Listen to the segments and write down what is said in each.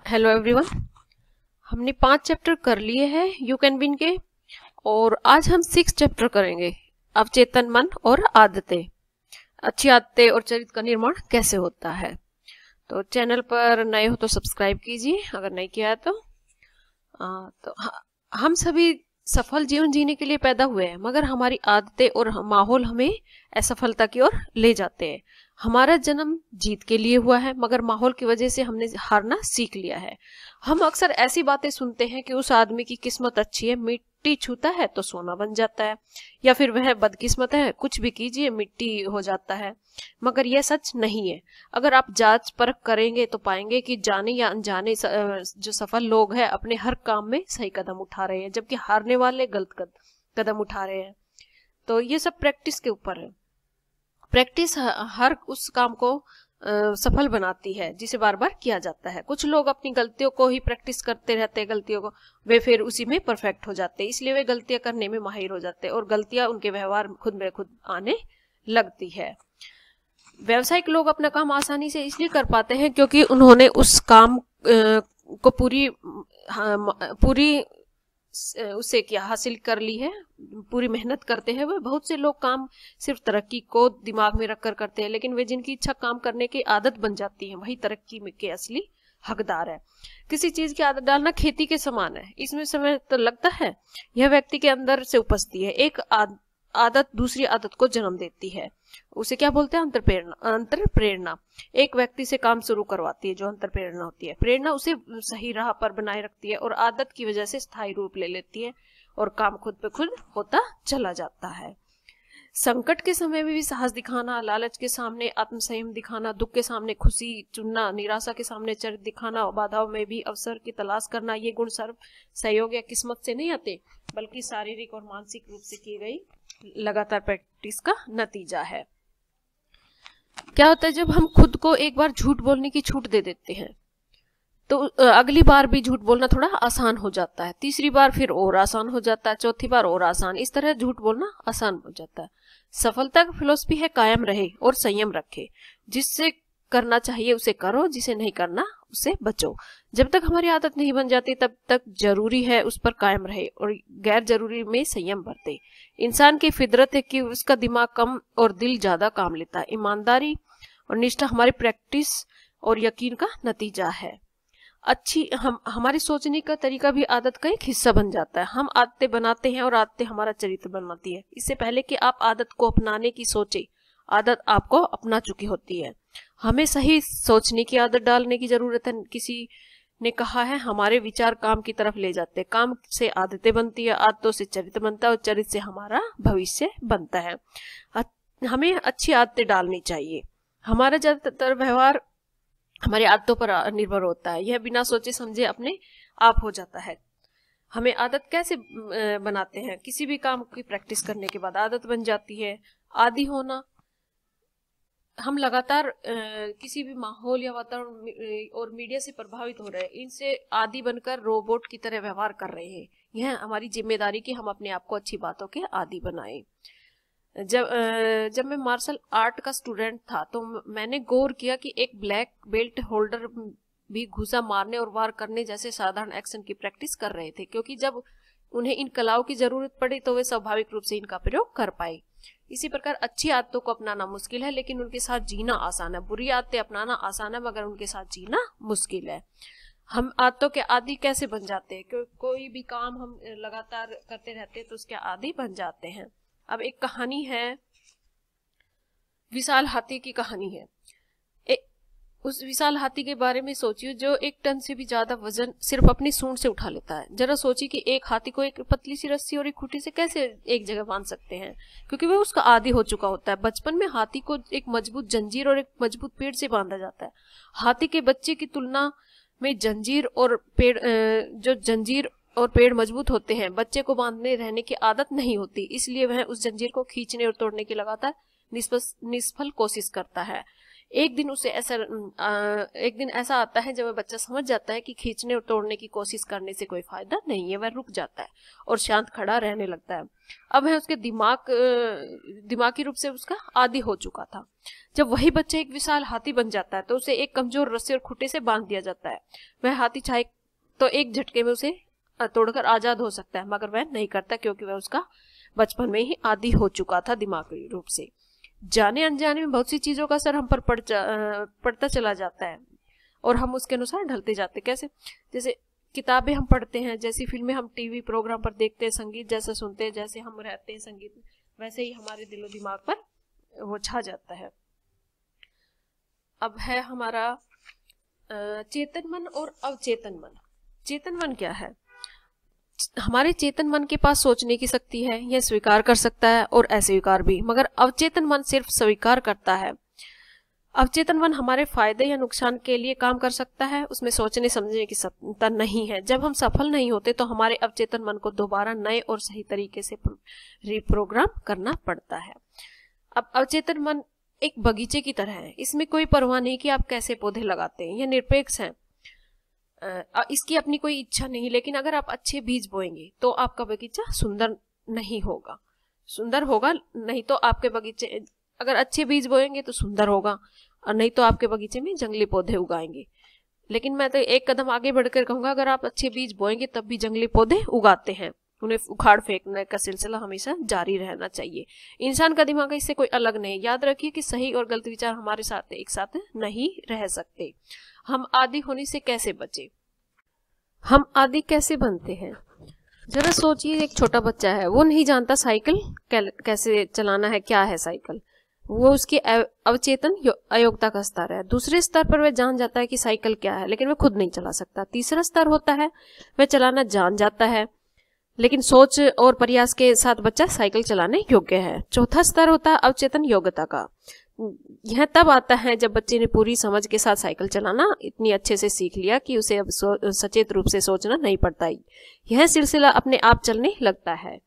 Hello everyone. हमने 5 chapter कर लिए हैं यू कैन विन के, और आज हम 6 चैप्टर करेंगे, अवचेतन मन और आदतें। अच्छी आदतें और चरित्र का निर्माण कैसे होता है। तो चैनल पर नए हो तो सब्सक्राइब कीजिए अगर नहीं किया है तो हम सभी सफल जीवन जीने के लिए पैदा हुए हैं, मगर हमारी आदतें और माहौल हमें असफलता की ओर ले जाते हैं। हमारा जन्म जीत के लिए हुआ है, मगर माहौल की वजह से हमने हारना सीख लिया है। हम अक्सर ऐसी बातें सुनते हैं कि उस आदमी की किस्मत अच्छी है, मिट्टी छूता है तो सोना बन जाता है, या फिर वह बदकिस्मत है, कुछ भी कीजिए मिट्टी हो जाता है। मगर यह सच नहीं है। अगर आप जांच परख करेंगे तो पाएंगे कि जाने या अनजाने जो सफल लोग हैं अपने हर काम में सही कदम उठा रहे हैं, जबकि हारने वाले गलत कदम उठा रहे हैं। तो ये सब प्रैक्टिस के ऊपर है। प्रैक्टिस हर उस काम को सफल बनाती है जिसे बार बार किया जाता है। कुछ लोग अपनी गलतियों को ही प्रैक्टिस करते रहते हैं, गलतियों को वे फिर उसी में परफेक्ट हो जाते हैं, इसलिए वे गलतियां करने में माहिर हो जाते हैं और गलतियां उनके व्यवहार खुद ब खुद आने लगती है। व्यावसायिक लोग अपना काम आसानी से इसलिए कर पाते हैं क्योंकि उन्होंने उस काम को पूरी उससे क्या हासिल कर ली है, पूरी मेहनत करते हैं। वे बहुत से लोग काम सिर्फ तरक्की को दिमाग में रखकर करते हैं, लेकिन वे जिनकी इच्छा काम करने की आदत बन जाती है वही तरक्की के असली हकदार है। किसी चीज की आदत डालना खेती के समान है। इसमें समय तो लगता है, यह व्यक्ति के अंदर से उपजती है। एक आदत दूसरी आदत को जन्म देती है, उसे क्या बोलते हैं? अंतर प्रेरणा एक व्यक्ति से काम शुरू करवाती है, जो अंतर प्रेरणा होती है। प्रेरणा उसे सही राह पर बनाए रखती है और आदत की वजह से स्थायी रूप ले लेती है और काम खुद पे खुद होता चला जाता है। संकट के समय में भी साहस दिखाना, लालच के सामने आत्मसंयम दिखाना, दुख के सामने खुशी चुनना, निराशा के सामने चरित्र दिखाना, बाधाओं में भी अवसर की तलाश करना, ये गुण सर्व सहयोग या किस्मत से नहीं आते, बल्कि शारीरिक और मानसिक रूप से की गई लगातार प्रैक्टिस का नतीजा है। क्या होता है, जब हम खुद को एक बार झूठ बोलने की छूट दे देते हैं तो अगली बार भी झूठ बोलना थोड़ा आसान हो जाता है, तीसरी बार फिर और आसान हो जाता है, चौथी बार और आसान, इस तरह झूठ बोलना आसान हो जाता है। सफलता की फिलॉसफी है कायम रहे और संयम रखे। जिससे करना चाहिए उसे करो, जिसे नहीं करना उससे बचो। जब तक हमारी आदत नहीं बन जाती तब तक जरूरी है उस पर कायम रहे और गैर जरूरी में संयम बरते। इंसान की फितरत है कि उसका दिमाग कम और दिल ज्यादा काम लेता है। ईमानदारी और निष्ठा हमारी प्रैक्टिस और यकीन का नतीजा है। हमारी सोचने का तरीका भी आदत का एक हिस्सा बन जाता है। हम आदतें बनाते हैं और आदतें हमारा चरित्र बनाती है। इससे पहले कि आप आदत को अपनाने की सोचे, आदत आपको अपना चुकी होती है। हमें सही सोचने की आदत डालने की जरूरत है। किसी ने कहा है, हमारे विचार काम की तरफ ले जाते हैं, काम से आदतें बनती है, आदतों से चरित्र बनता है और चरित्र से हमारा भविष्य बनता है। हमें अच्छी आदतें डालनी चाहिए। हमारा ज्यादातर व्यवहार हमारी आदतों पर निर्भर होता है। यह बिना सोचे समझे अपने आप हो जाता है। हमें आदत कैसे बनाते हैं? किसी भी काम की प्रैक्टिस करने के बाद आदत बन जाती है। आदी होना, हम लगातार किसी भी माहौल या वातावरण और मीडिया से प्रभावित हो रहे हैं, इनसे आदी बनकर रोबोट की तरह व्यवहार कर रहे हैं। यह हमारी जिम्मेदारी कि हम अपने आप को अच्छी बातों के आदी बनाएं। जब मैं मार्शल आर्ट का स्टूडेंट था तो मैंने गौर किया कि एक ब्लैक बेल्ट होल्डर भी घुसा मारने और वार करने जैसे साधारण एक्शन की प्रैक्टिस कर रहे थे, क्योंकि जब उन्हें इन कलाओं की जरूरत पड़ी तो वे स्वाभाविक रूप से इनका प्रयोग कर पाए। इसी प्रकार अच्छी आदतों को अपनाना मुश्किल है, लेकिन उनके साथ जीना आसान है। बुरी आदतें अपनाना आसान है, मगर उनके साथ जीना मुश्किल है। हम आदतों के आदी कैसे बन जाते हैं? कोई भी काम हम लगातार करते रहते हैं तो उसके आदी बन जाते हैं। अब एक कहानी है, विशाल हाथी की कहानी है। उस विशाल हाथी के बारे में सोचिए जो 1 टन से भी ज्यादा वजन सिर्फ अपनी सूंड से उठा लेता है। जरा सोचिए कि एक हाथी को एक पतली सी रस्सी और एक खूंटी से कैसे एक जगह बांध सकते हैं, क्योंकि वह उसका आदी हो चुका होता है। बचपन में हाथी को एक मजबूत जंजीर और एक मजबूत पेड़ से बांधा जाता है। हाथी के बच्चे की तुलना में जंजीर और पेड़ मजबूत होते हैं, बच्चे को बांधने रहने की आदत नहीं होती, इसलिए वह उस जंजीर को खींचने और तोड़ने की लगातार निष्फल कोशिश करता है। एक दिन ऐसा आता है जब वह बच्चा समझ जाता है कि खींचने और तोड़ने की कोशिश करने से कोई फायदा नहीं है, वह रुक जाता है और शांत खड़ा रहने लगता है। अब है उसके दिमागी रूप से उसका आदी हो चुका था। जब वही बच्चा एक विशाल हाथी बन जाता है तो उसे एक कमजोर रस्सी और खूंटे से बांध दिया जाता है। वह हाथी चाहे तो एक झटके में उसे तोड़कर आजाद हो सकता है, मगर वह नहीं करता, क्योंकि वह उसका बचपन में ही आदी हो चुका था दिमागी रूप से। जाने अनजाने में बहुत सी चीजों का असर हम पर पड़ता चला जाता है और हम उसके अनुसार ढलते जाते। कैसे? जैसे किताबें हम पढ़ते हैं, जैसी फिल्में हम टीवी प्रोग्राम पर देखते हैं, संगीत जैसा सुनते हैं, जैसे हम रहते हैं संगीत में, वैसे ही हमारे दिलो दिमाग पर वो छा जाता है। अब है हमारा चेतन मन और अवचेतन मन। चेतन मन क्या है? हमारे चेतन मन के पास सोचने की शक्ति है, यह स्वीकार कर सकता है और अस्वीकार भी, मगर अवचेतन मन सिर्फ स्वीकार करता है। अवचेतन मन हमारे फायदे या नुकसान के लिए काम कर सकता है, उसमें सोचने समझने की क्षमता नहीं है। जब हम सफल नहीं होते तो हमारे अवचेतन मन को दोबारा नए और सही तरीके से रिप्रोग्राम करना पड़ता है। अब अवचेतन मन एक बगीचे की तरह है, इसमें कोई परवाह नहीं कि आप कैसे पौधे लगाते हैं, यह निरपेक्ष है, इसकी अपनी कोई इच्छा नहीं। लेकिन अगर आप अच्छे बीज बोएंगे तो आपका बगीचा सुंदर होगा नहीं तो आपके बगीचे, अगर अच्छे बीज बोएंगे तो सुंदर होगा, और नहीं तो आपके बगीचे में जंगली पौधे उगाएंगे। लेकिन मैं तो एक कदम आगे बढ़कर कहूंगा, अगर आप अच्छे बीज बोएंगे तब भी जंगली पौधे उगाते हैं, उन्हें उखाड़ फेंकने का सिलसिला हमेशा जारी रहना चाहिए। इंसान का दिमाग इससे कोई अलग नहीं। याद रखिए कि सही और गलत विचार हमारे साथ एक साथ नहीं रह सकते। हम आदी होने से कैसे बचे? हम आदी कैसे बनते हैं? जरा सोचिए, एक छोटा बच्चा है, वो नहीं जानता साइकिल कैसे चलाना है, क्या है साइकिल, वो उसकी अवचेतन अयोग्यता का स्तर है। दूसरे स्तर पर वह जान जाता है कि साइकिल क्या है, लेकिन वह खुद नहीं चला सकता। तीसरा स्तर होता है वह चलाना जान जाता है, लेकिन सोच और प्रयास के साथ बच्चा साइकिल चलाने योग्य है। चौथा स्तर होता है अवचेतन योग्यता का। यह तब आता है जब बच्चे ने पूरी समझ के साथ साइकिल चलाना इतनी अच्छे से सीख लिया कि उसे अब सचेत रूप से सोचना नहीं पड़ता। यह सिलसिला अपने आप चलने लगता है।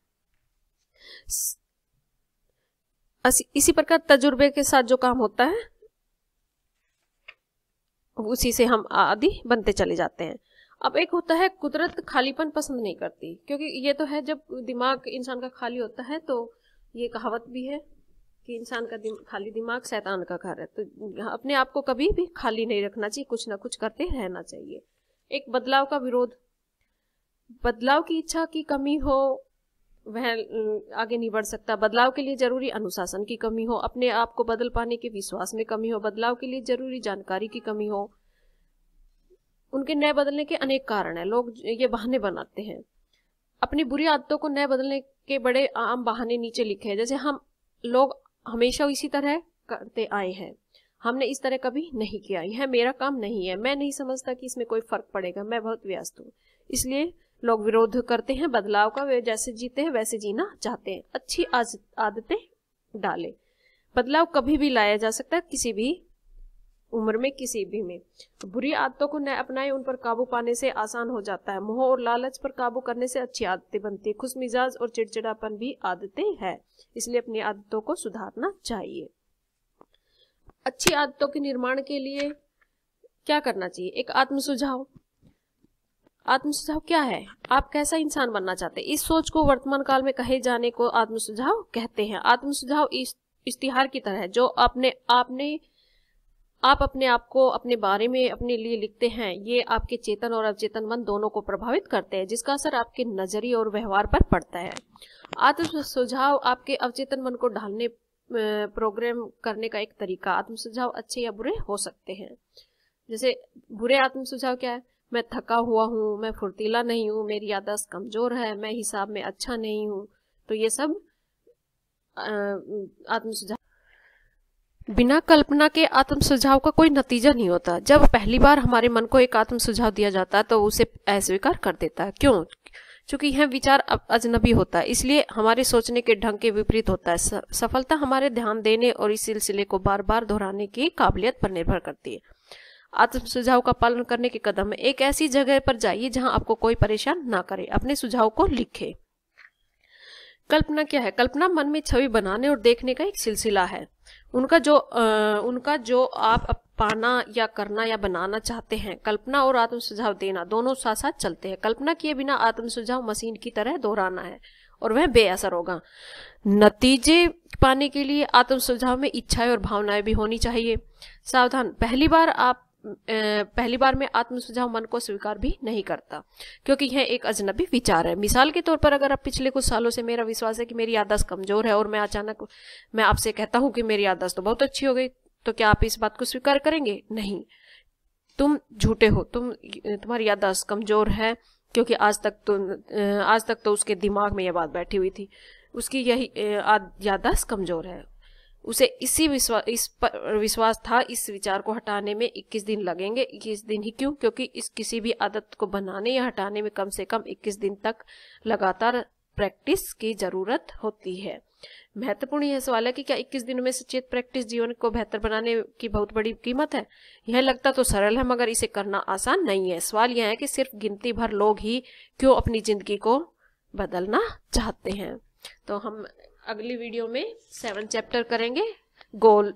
इसी प्रकार तजुर्बे के साथ जो काम होता है उसी से हम आदी बनते चले जाते हैं। अब एक होता है कुदरत खालीपन पसंद नहीं करती, क्योंकि ये तो है जब दिमाग इंसान का खाली होता है, तो ये कहावत भी है कि इंसान का खाली दिमाग शैतान का घर है। तो अपने आप को कभी भी खाली नहीं रखना चाहिए, कुछ ना कुछ करते रहना चाहिए। एक बदलाव का विरोध, बदलाव की इच्छा की कमी हो वह आगे नहीं बढ़ सकता। बदलाव के लिए जरूरी अनुशासन की कमी हो, अपने आप को बदल पाने के विश्वास में कमी हो, बदलाव के लिए जरूरी जानकारी की कमी हो। उनके नए बदलने के अनेक कारण हैं, लोग ये बहाने बनाते हैं। अपनी बुरी आदतों को नए बदलने के बड़े आम बहाने नीचे लिखे हैं, जैसे हम लोग हमेशा इसी तरह करते आए हैं, हमने इस तरह कभी नहीं किया, यह मेरा काम नहीं है, मैं नहीं समझता कि इसमें कोई फर्क पड़ेगा, मैं बहुत व्यस्त हूँ। इसलिए लोग विरोध करते हैं बदलाव का। वे जैसे जीते हैं वैसे जीना चाहते हैं। अच्छी आदतें डालें। बदलाव कभी भी लाया जा सकता है, किसी भी उम्र में, किसी भी में। बुरी आदतों को न अपनाएं, उन पर काबू पाने से आसान हो जाता है। मोह और लालच पर काबू करने से अच्छी आदतें बनती है। खुशमिजाज और चिड़चिड़ापन भी आदतें हैं, इसलिए अपनी आदतों को सुधारना चाहिए। अच्छी आदतों के निर्माण के लिए क्या करना चाहिए? एक आत्म सुझाव। आत्म सुझाव क्या है? आप कैसा इंसान बनना चाहते हैं, इस सोच को वर्तमान काल में कहे जाने को आत्म सुझाव कहते हैं। आत्म सुझाव इश्तिहार की तरह है जो आप अपने आप को अपने बारे में अपने लिए लिखते हैं। ये आपके चेतन और अवचेतन मन दोनों को प्रभावित करते हैं, जिसका असर आपके नजरिए और व्यवहार पर पड़ता है। आत्म सुझाव आपके अवचेतन मन को ढालने प्रोग्राम करने का एक तरीका। आत्म सुझाव अच्छे या बुरे हो सकते हैं। जैसे बुरे आत्म सुझाव क्या है? मैं थका हुआ हूँ, मैं फुर्तीला नहीं हूँ, मेरी याददाश्त कमजोर है, मैं हिसाब में अच्छा नहीं हूँ। तो ये सब आत्म सुझाव। बिना कल्पना के आत्म सुझाव का कोई नतीजा नहीं होता। जब पहली बार हमारे मन को एक आत्म सुझाव दिया जाता है तो उसे अस्वीकार कर देता है। क्यों? क्योंकि यह विचार अजनबी होता है, इसलिए हमारे सोचने के ढंग के विपरीत होता है। सफलता हमारे ध्यान देने और इस सिलसिले को बार बार दोहराने की काबिलियत पर निर्भर करती है। आत्म सुझाव का पालन करने के कदम में एक ऐसी जगह पर जाइए जहां आपको कोई परेशान ना करे। अपने सुझाव को लिखें। कल्पना क्या है? कल्पना मन में छवि बनाने और देखने का एक सिलसिला है। उनका जो आप पाना या करना या बनाना चाहते हैं, कल्पना और आत्म सुझाव देना दोनों साथ साथ चलते हैं। कल्पना किए बिना आत्म सुझाव मशीन की तरह दोहराना है और वह बेअसर होगा। नतीजे पाने के लिए आत्म सुझाव में इच्छाएं और भावनाएं भी होनी चाहिए। सावधान, पहली बार में आत्म सुझाव मन को स्वीकार भी नहीं करता, क्योंकि यह एक अजनबी विचार है। मिसाल के तौर पर, अगर आप पिछले कुछ सालों से मेरा विश्वास है कि मेरी याददाश्त कमजोर है और मैं अचानक आपसे कहता हूं कि मेरी याददाश्त तो बहुत अच्छी हो गई, तो क्या आप इस बात को स्वीकार करेंगे? नहीं, तुम झूठे हो, तुम्हारी याददाश्त कमजोर है, क्योंकि आज तक तो उसके दिमाग में यह बात बैठी हुई थी, उसकी यही याददाश्त कमजोर है। उसे इस विश्वास था। इस विचार को हटाने में 21 दिन लगेंगे। 21 दिन ही क्यों? क्योंकि इस किसी भी आदत को बनाने या हटाने में कम से कम 21 दिन तक लगातार प्रैक्टिस की जरूरत होती है। महत्वपूर्ण यह सवाल है कि क्या 21 दिनों में सचेत प्रैक्टिस जीवन को बेहतर बनाने की बहुत बड़ी कीमत है? यह लगता तो सरल है, मगर इसे करना आसान नहीं है। सवाल यह है कि सिर्फ गिनती भर लोग ही क्यों अपनी जिंदगी को बदलना चाहते हैं। तो हम अगली वीडियो में 7 चैप्टर करेंगे, गोल